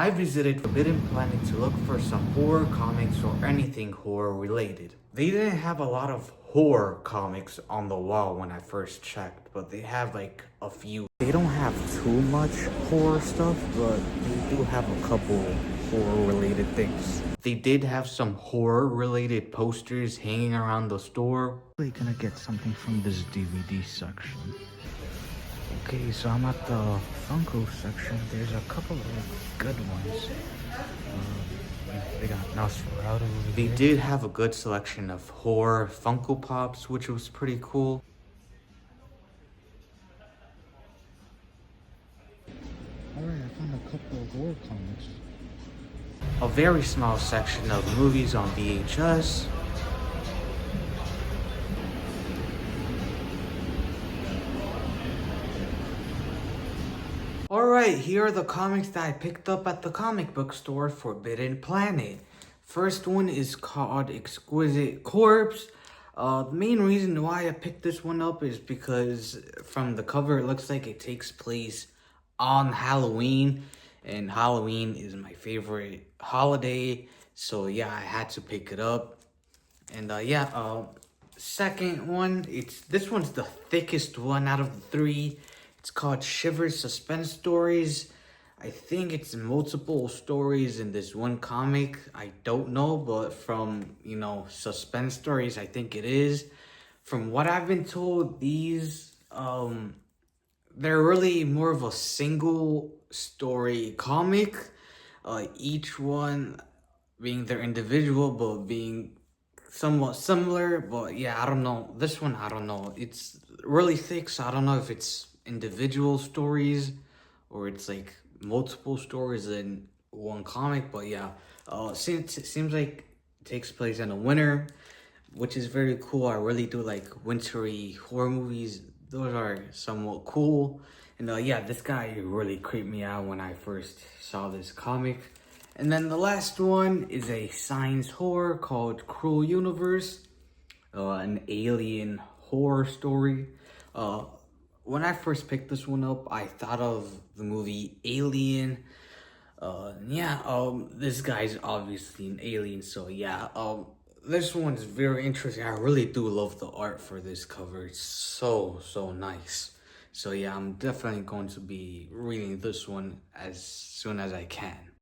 I visited Forbidden Planet to look for some horror comics or anything horror related. They didn't have a lot of horror comics on the wall when I first checked, but they have like a few. They don't have too much horror stuff, but they do have a couple horror related things. They did have some horror related posters hanging around the store. We're gonna get something from this DVD section. Okay, so I'm at the Funko section. There's a couple of good ones. They got Nosferatu over They there. Did have a good selection of horror Funko Pops, which was pretty cool. Alright, I found a couple of horror comics. A very small section of movies on VHS. Alright, here are the comics that I picked up at the comic book store, Forbidden Planet. First one is called Exquisite Corpse. The main reason why I picked this one up is because from the cover it looks like it takes place on Halloween. And Halloween is my favorite holiday. So yeah, I had to pick it up. And second one, this one's the thickest one out of the three. It's called Shivers Suspense Stories. I think it's multiple stories in this one comic. I don't know, but from, suspense stories, I think it is. From what I've been told, these, they're really more of a single story comic. Each one being their individual, but being somewhat similar. But yeah, I don't know. This one, I don't know. It's really thick, so I don't know if it's individual stories or it's like multiple stories in one comic. But yeah, since it seems like it takes place in the winter, which is very cool. I really do like wintry horror movies. Those are somewhat cool. And yeah, this guy really creeped me out when I first saw this comic. And then the last one is a science horror called Cruel Universe, an alien horror story. When I first picked this one up, I thought of the movie Alien. This guy's obviously an alien, so yeah. This one's very interesting. I really do love the art for this cover. It's so nice. So yeah, I'm definitely going to be reading this one as soon as I can.